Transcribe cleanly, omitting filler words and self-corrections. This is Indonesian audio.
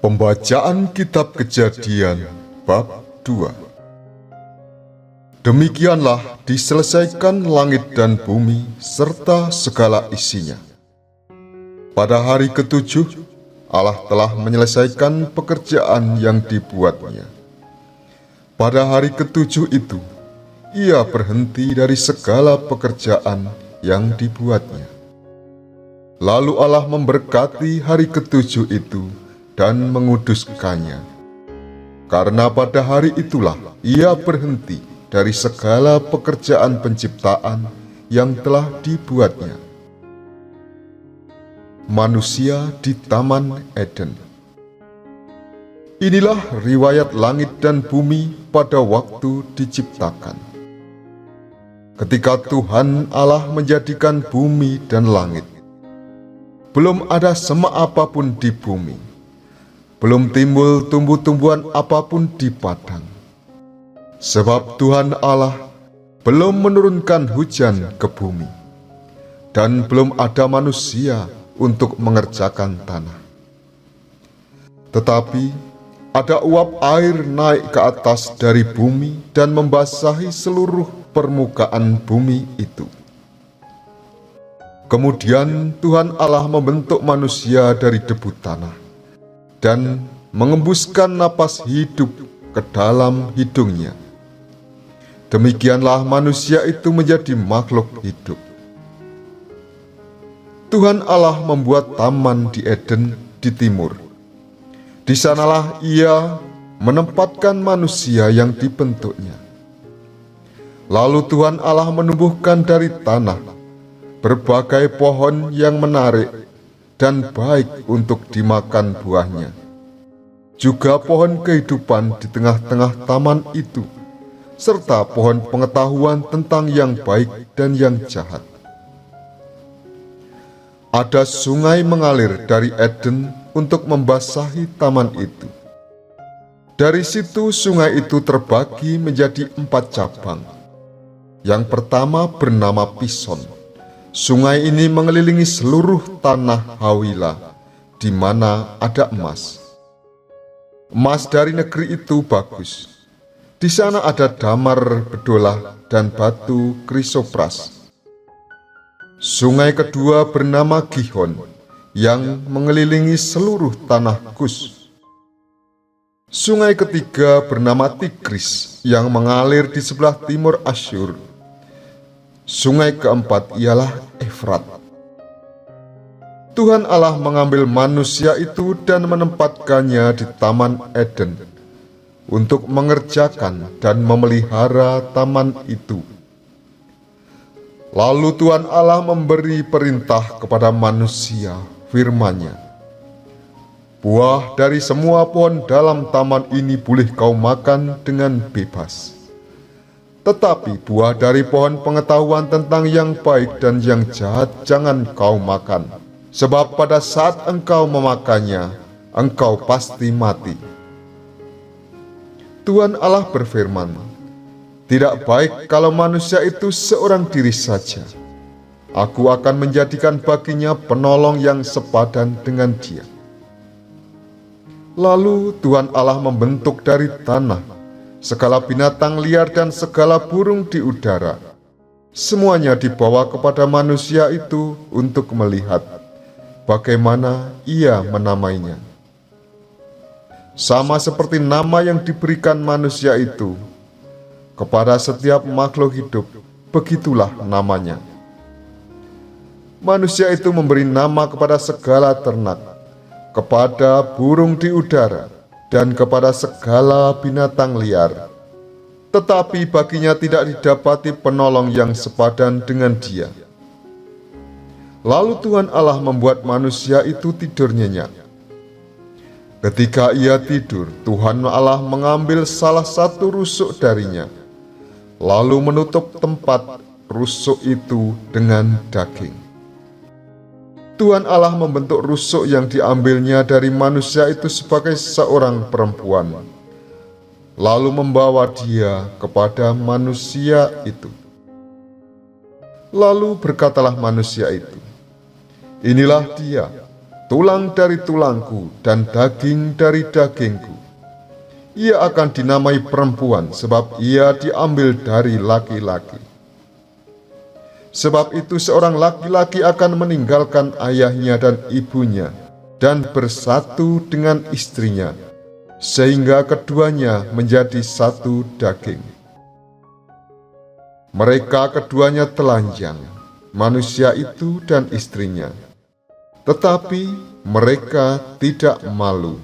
Pembacaan Kitab Kejadian Bab 2. Demikianlah diselesaikan langit dan bumi serta segala isinya. Pada hari ketujuh, Allah telah menyelesaikan pekerjaan yang dibuatnya. Pada hari ketujuh itu, Ia berhenti dari segala pekerjaan yang dibuatnya. Lalu Allah memberkati hari ketujuh itu dan menguduskannya. Karena pada hari itulah Ia berhenti dari segala pekerjaan penciptaan yang telah dibuatnya. Manusia di Taman Eden. Inilah riwayat langit dan bumi pada waktu diciptakan. Ketika Tuhan Allah menjadikan bumi dan langit, belum ada semak apapun di bumi, belum timbul tumbuh-tumbuhan apapun di padang. Sebab Tuhan Allah belum menurunkan hujan ke bumi, dan belum ada manusia untuk mengerjakan tanah. Tetapi ada uap air naik ke atas dari bumi dan membasahi seluruh permukaan bumi itu. Kemudian Tuhan Allah membentuk manusia dari debu tanah dan mengembuskan napas hidup ke dalam hidungnya. Demikianlah manusia itu menjadi makhluk hidup. Tuhan Allah membuat taman di Eden di timur. Di sanalah Ia menempatkan manusia yang dibentuknya. Lalu Tuhan Allah menumbuhkan dari tanah berbagai pohon yang menarik dan baik untuk dimakan buahnya. Juga pohon kehidupan di tengah-tengah taman itu, serta pohon pengetahuan tentang yang baik dan yang jahat. Ada sungai mengalir dari Eden untuk membasahi taman itu. Dari situ sungai itu terbagi menjadi 4 cabang. Yang pertama bernama Pison. Sungai ini mengelilingi seluruh tanah Hawila, di mana ada emas. Emas dari negeri itu bagus. Di sana ada damar bedolah dan batu krisopras. Sungai kedua bernama Gihon, yang mengelilingi seluruh tanah Kus. Sungai ketiga bernama Tigris, yang mengalir di sebelah timur Asyur. Sungai keempat ialah Efrat. Tuhan Allah mengambil manusia itu dan menempatkannya di Taman Eden untuk mengerjakan dan memelihara taman itu. Lalu Tuhan Allah memberi perintah kepada manusia, firman-Nya, "Buah dari semua pohon dalam taman ini boleh kau makan dengan bebas. Tetapi buah dari pohon pengetahuan tentang yang baik dan yang jahat jangan kau makan, sebab pada saat engkau memakannya, engkau pasti mati." Tuhan Allah berfirman, "Tidak baik kalau manusia itu seorang diri saja. Aku akan menjadikan baginya penolong yang sepadan dengan dia." Lalu Tuhan Allah membentuk dari tanah segala binatang liar dan segala burung di udara. Semuanya dibawa kepada manusia itu untuk melihat bagaimana ia menamainya. Sama seperti nama yang diberikan manusia itu, kepada setiap makhluk hidup, begitulah namanya. Manusia itu memberi nama kepada segala ternak, kepada burung di udara, dan kepada segala binatang liar. Tetapi baginya tidak didapati penolong yang sepadan dengan dia. Lalu Tuhan Allah membuat manusia itu tidur nyenyak. Ketika ia tidur, Tuhan Allah mengambil salah satu rusuk darinya, lalu menutup tempat rusuk itu dengan daging. Tuhan Allah membentuk rusuk yang diambilnya dari manusia itu sebagai seorang perempuan, lalu membawa dia kepada manusia itu. Lalu berkatalah manusia itu, "Inilah dia, tulang dari tulangku dan daging dari dagingku. Ia akan dinamai perempuan sebab ia diambil dari laki-laki. Sebab itu seorang laki-laki akan meninggalkan ayahnya dan ibunya dan bersatu dengan istrinya, sehingga keduanya menjadi satu daging. Mereka keduanya telanjang, manusia itu dan istrinya, tetapi mereka tidak malu.